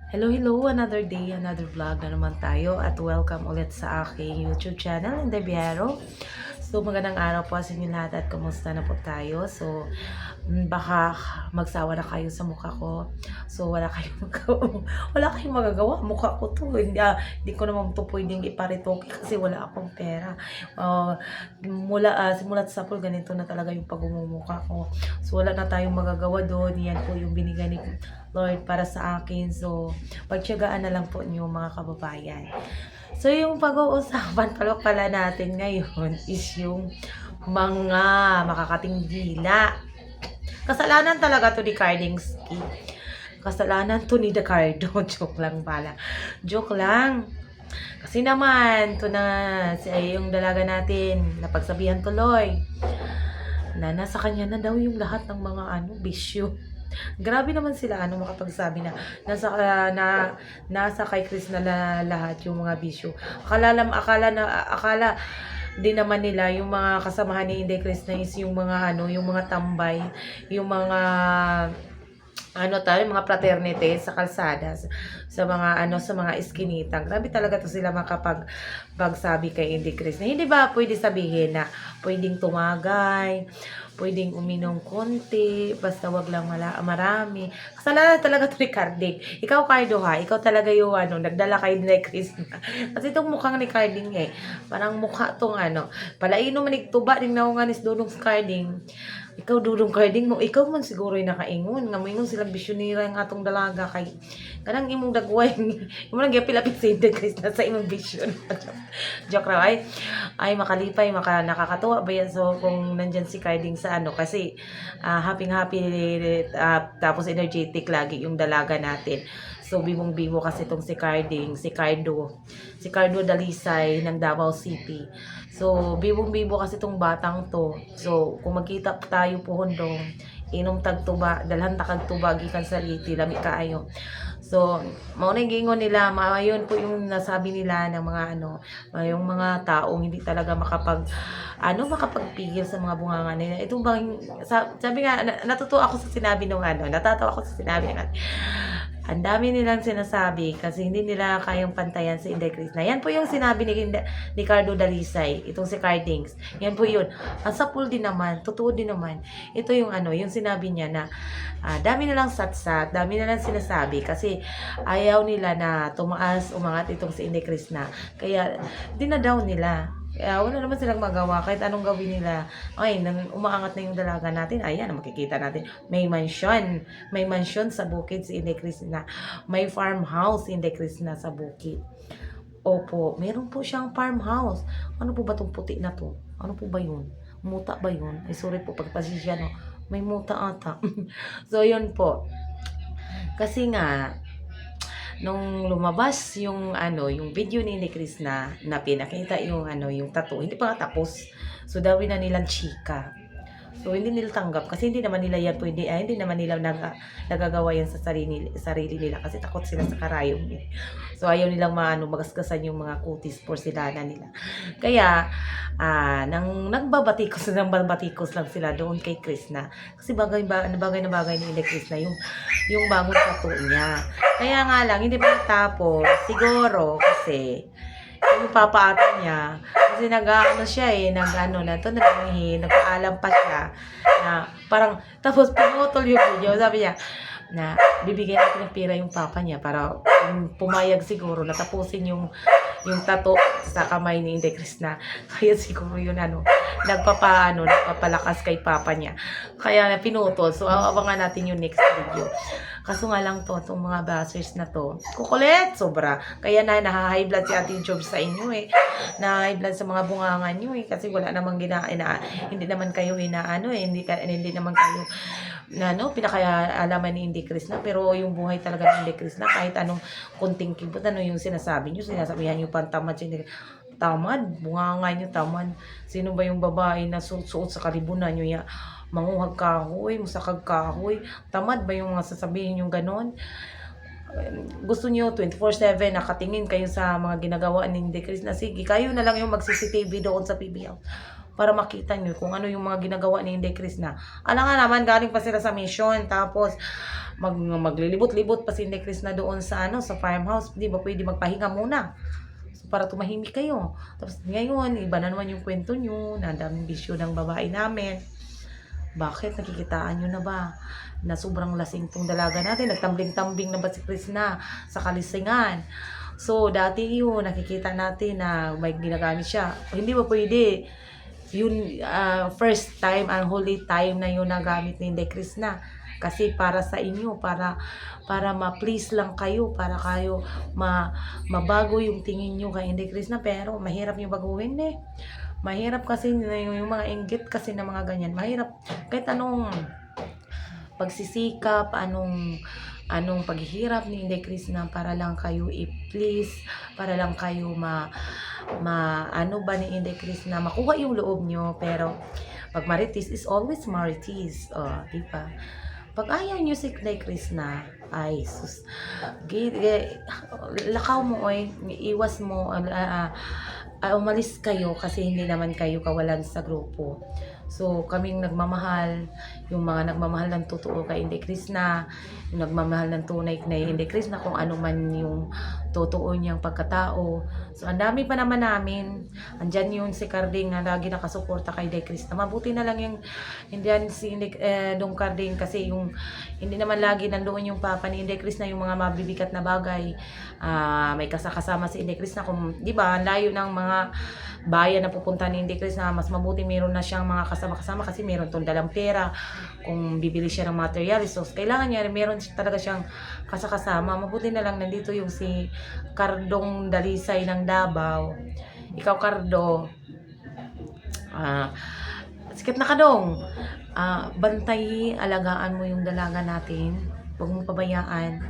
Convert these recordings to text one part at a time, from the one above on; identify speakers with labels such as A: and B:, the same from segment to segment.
A: Hello, another day, another vlog na naman tayo at welcome ulit sa aking YouTube channel, Inday Biero. So, magandang araw po sa inyo lahat at kumusta na po tayo. So, baka magsawa na kayo sa mukha ko. So, wala kayong magagawa. Mukha ko to. Hindi ko naman to pwedeng iparitoke kasi wala akong pera. Simula sa pool, ganito na talaga yung pagmumukha ko. So, wala na tayong magagawa doon. Yan po yung binigay ni Lord para sa akin. So, pagtiyagaan na lang po niyo mga kababayan. So, yung pag-uusapan pala natin ngayon is yung mga makakating dila. Kasalanan talaga to ni Kardingsky. Kasalanan to ni Dacardo. Joke lang pala. Joke lang. Kasi naman, to na yung dalaga natin, napagsabihan tuloy na nasa kanya na daw yung lahat ng mga bisyo. Grabe naman sila makapagsabi na nasa kay Chris na lahat yung mga bisyo. Akala din naman nila yung mga kasamahan ni Inday Chris na is yung mga yung mga tambay, yung mga mga fraternity sa kalsada, sa mga sa mga iskinita. Grabe talaga to sila makapagsabi kay Inday Chris na hindi ba pwede sabihin na pwedeng tumagay, pwedeng uminom konti, basta wag lang marami. Kasalanan talaga to ni Carding. Ikaw, Cardo, ha? Ikaw talaga yung nagdala kay Inday Chris na. Kasi itong mukhang ni Carding parang mukha tong palaino manigtuba ding naunganis dulong sa Carding. Ikaw dulong Carding mo, ikaw man siguro yung nakaingon. Nga mo silang bisyonira yung atong dalaga kay kanang imong dagway. Imo lang gyapilapit sa Inday Chris na sa imong bisyon. Joke raw ay makalipay, nakakatuwa ba yan? So kung nandyan si Carding sa kasi happy tapos energetic lagi yung dalaga natin. So bibong-bibo kasi itong si Carding, si Cardo Dalisay ng Davao City. So bibong-bibo kasi itong batang to. So kung magkita tayo pohondong, inom tagtuba, dalhan takag tuba gikan sa liti, lami kaayo. So, mauna yung gingon nila, yun po yung nasabi nila ng mga yung mga taong hindi talaga makapagpigil sa mga bunganga nila. Ito bang, sabi nga, natutuwa ako sa sinabi nung natatawa ako sa sinabi ng ang dami nilang sinasabi kasi hindi nila kayang pantayan si Inday Chris na. Yan po yung sinabi ni Cardo Dalisay, itong si Cardings. Yan po yun. Sa pool din naman, totoo din naman. Ito yung yung sinabi niya na dami nilang satsat, dami nilang sinasabi kasi ayaw nila na umangat itong si Inday Chris na. Kaya dinadown nila. Wala naman silang magawa kahit anong gawin nila. Ay, umaangat na yung dalaga natin. Ayan, makikita natin. May mansion sa bukid si Inday Chris na. May farmhouse si Inday Chris na sa bukid. Opo, meron po siyang farmhouse. Ano po ba itong puti na to? Ano po ba yun? Muta ba yun? Ay, sorry po, pagpasisya, no? May muta ata. So, yun po. Kasi nga, nung lumabas yung yung video ni Chris na pinakita yung yung tattoo, hindi pa nga tapos. So dawin na nilang chika. So hindi nila tanggap kasi hindi naman nila yan pwede, hindi naman nila nagagawa yan sa sarili nila kasi takot sila sa karayom. So ayaw nilang magasgasan yung mga kutis porcelana nila. Kaya nagbabatikos lang sila doon kay Chris na. Kasi bagay na bagay ni Chris na yung bangon tattoo niya. Kaya nga lang, hindi pa natapos. Siguro, kasi, yung papaatan niya, kasi nagpaalam pa siya, na parang, tapos pinutol yung video, sabi niya, na bibigyan natin ng pera yung papa niya para pumayag siguro na tapusin yung tattoo sa kamay ni Inday Chris na. Kaya siguro yun nagpapalakas kay papa niya. Kaya pinutol. So abangan natin yung next video. Kaso nga lang itong mga bashers na to, kukulit, sobra. Kaya na-high blood si Ate Job sa inyo na-high blood sa mga bungangan nyo kasi wala namang hindi naman kayo hindi naman kayo pinakaalaman ni Inday Chris na, pero yung buhay talaga ni Inday Chris na kahit anong kunting kibot, yung sinasabi nyo, sinasabihan nyo pantamad siya. Tamad, bunganga nyo, tamad. Sino ba yung babae na suot sa kalibunan nyo manguhag kahoy, musakag kahoy? Tamad ba yung mga sasabihin yung ganon? Gusto nyo 24/7 nakatingin kayo sa mga ginagawa ni Inday Chris na, sige, kayo na lang yung mag-CCTV doon sa PBL. para makita nyo kung ano yung mga ginagawa ni Inday Krishna. Alam nga naman, galing pa sila sa mission, tapos maglilibot-libot pa si Inday Krishna doon sa sa farmhouse. Di ba pwede magpahinga muna? So, para tumahimik kayo. Tapos ngayon, iba na naman yung kwento nyo, na daming bisyo ng babae namin. Bakit? Nakikitaan nyo na ba na sobrang lasing tong dalaga natin? Nagtambling-tambling na ba si Krishna sa kalisingan? So, dati yun, nakikita natin na may ginagamit siya. Hindi ba pwede? Yun, first time, ang holy time na yun nagamit ni Inday Krishna. Kasi para sa inyo, para ma-please lang kayo, para kayo mabago yung tingin nyo kay Inday Krishna. Pero mahirap yung baguhin eh. Mahirap kasi yung mga inggit kasi na mga ganyan. Mahirap kahit anong pagsisikap, anong paghihirap ni Inday Krishna para lang kayo i-please, para lang kayo ano ba ni Inday Krishna, makuha yung loob nyo. Pero pag marites is always marites. Di ba? Pag ayaw nyo si Inday Krishna, ay sus, lakaw mo oy, iwas mo, umalis kayo kasi hindi naman kayo kawalan sa grupo. So, kaming nagmamahal, yung mga nagmamahal ng totoo kay Inday Krishna, yung nagmamahal ng tunay kay Inday Krishna, kung ano man yung totoo niyang pagkatao. So, ang dami pa naman namin. Andyan yun si Carding na lagi nakasuporta kay Inday Krishna. Mabuti na lang yung indian si Dong Carding kasi yung hindi naman lagi nandoon yung papa ni Inday Krishna, yung mga mabibigat na bagay. May kasama si Inday Krishna. Kung, di ba, layo ng mga bayan na pupunta ni Inday Krishna, mas mabuti meron na siyang mga kasama-kasama kasi meron tong dalang pera. Kung bibili siya ng materials, so kailangan niya, meron talaga siyang kasama. Mabuti na lang nandito yung si Cardong Dalisay ng Davao. Ikaw, Cardo, sikat na Kadong, bantay, alagaan mo yung dalaga natin. Huwag mong pabayaan.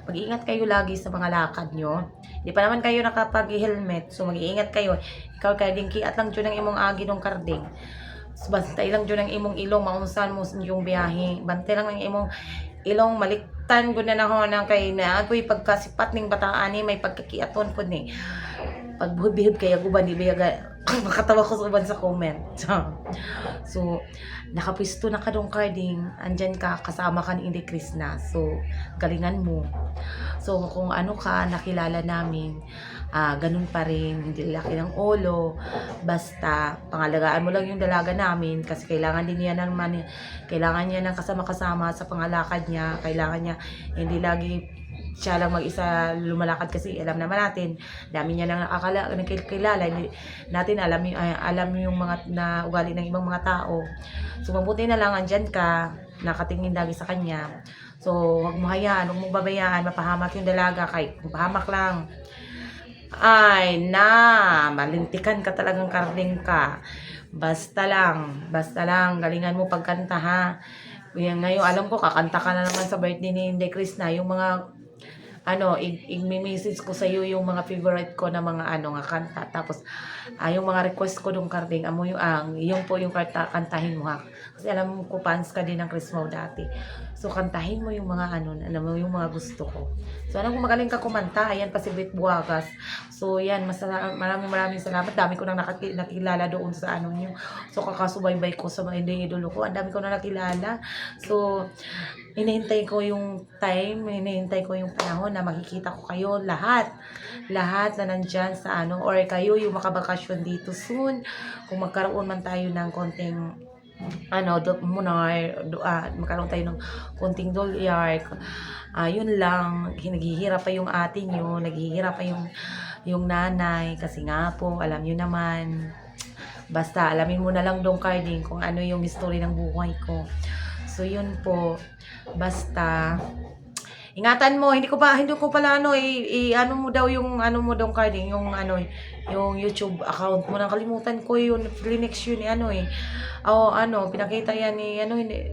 A: Mag-iingat kayo lagi sa mga lakad nyo. Hindi pa naman kayo nakapag-helmet, so mag-iingat kayo. Ikaw, Carding, kiat lang dyan ng imong agi ng Carding. So, bantay lang dyan ng imong ilong, maunsan mo yung biyahe. Bantay lang ng imong ilong, maliktan ko na ho ng kay na ako'y pagkasipat ng bataan ni may pagkakiaton po ni. Pagbuhid kaya guban, di ba makatawa ko sa uban sa comment. So, nakapwisto na ka dong Carding, andyan ka, kasama ka ni Inday Krishna. So, galingan mo. So, kung ano ka, nakilala namin, ganun pa rin, hindi laki ng ulo. Basta, pangalagaan mo lang yung dalaga namin kasi kailangan din niya kailangan niya ng kasama-kasama sa pangalakad niya. Kailangan niya, hindi lagi siya lang mag-isa lumalakad kasi alam naman natin, dami niya nang nakikilala, natin alam yung mga na ugali ng ibang mga tao. So mabuti na lang andyan ka, nakatingin lagi sa kanya. So huwag mo hayaan, huwag mo babayaan, mapahamak yung dalaga. Kahit mapahamak lang, ay malintikan ka talagang Carding ka. Basta lang, galingan mo pagkanta ha. Ngayon alam ko kakanta ka na naman sa birthday ni Inday Krishna, yung mga i-message ko sa iyo yung mga favorite ko na mga nga kanta. Tapos yung mga request ko dong Carding, yung po yung kantahin mo ha. Kasi alam ko fans ka din ng Chris Mau dati. So kantahin mo yung mga yung mga gusto ko. So alam ko magaling ka kumanta. Ayan pa si Brit Buagas. So yan, maraming salamat. Dami ko nang nakilala doon sa niyo. So kakasubaybay ko sa mga idolo ko. Ang dami ko na nakilala. So hinihintay ko yung time, hinihintay ko yung panahon na makikita ko kayo lahat na nandyan sa or kayo yung makabakasyon dito soon. Kung magkaroon man tayo ng konting magkaroon tayo ng konting dolyar, yun lang, naghihirap pa yung ate nyo, naghihirap pa yung nanay, kasi nga po, alam nyo naman, basta alamin mo na lang dong Carding kung ano yung history ng buhay ko. So yun po, basta ingatan mo, hindi ko pala mo daw yung mo daw Carding, yung yung YouTube account mo, nakalimutan ko yun, next yun pinakita yan ni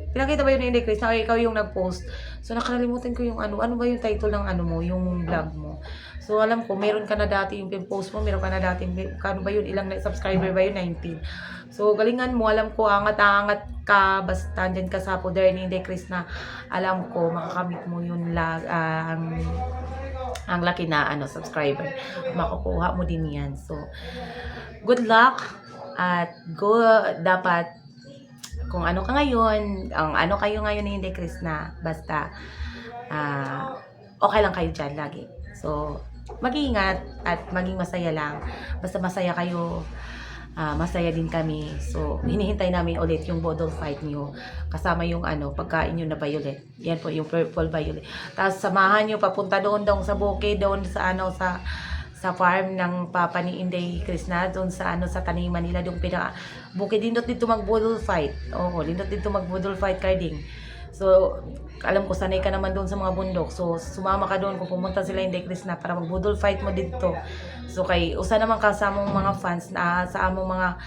A: pinakita ba yun ni Inday Krishna? Ikaw yung nag-post. So nakalimutan ko yung ano ba yung title ng mo, yung vlog mo. So alam ko meron ka na dati yung post mo, meron ka na dati ba yun, ilang subscriber ba yun? 19. So galingan mo, alam ko angat ka, basta andyan ka sa poder ni Inday Krishna. Alam ko makakamit mo yun ang laki na subscriber. Makukuha mo din yan. So good luck. At dapat kung ano ka ngayon, ang ano kayo ngayon ni Inday Krishna, basta okay lang kayo dyan lagi. So, mag-iingat at maging masaya lang. Basta masaya kayo, masaya din kami. So, hinihintay namin ulit yung Bodol fight nyo. Kasama yung pagkain nyo na violet. Yan po, yung purple violet. Tapos, samahan nyo papunta doon sa bukid, doon sa farm ng papa ni Inday Krishna, doon sa sa taniman nila, doon bukid, lindot dito mag-Bodol fight. Oo, lindot dito mag-Bodol fight, Carding. So, alam ko sanay ka naman doon sa mga bundok. So, sumama ka doon kung pumunta sila Inday Krishna para mag-Bodol fight mo dito. So, usa naman ka sa among mga fans na sa among mga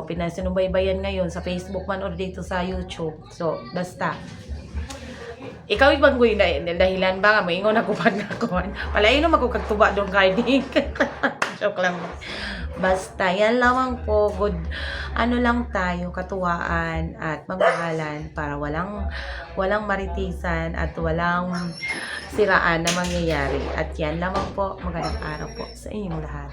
A: pinasinubaybayan ngayon sa Facebook man o dito sa YouTube. So, basta ikaw ibanggoy na dahilan ba nga moingon ako pag nakuan. Palain no magkagtuba doon Carding. Joke lang. Basta yan lamang po, good lang tayo, katuwaan at magmahalan para walang maritisan at walang siraan na mangyayari. At yan lamang po, magandang araw po sa inyong lahat.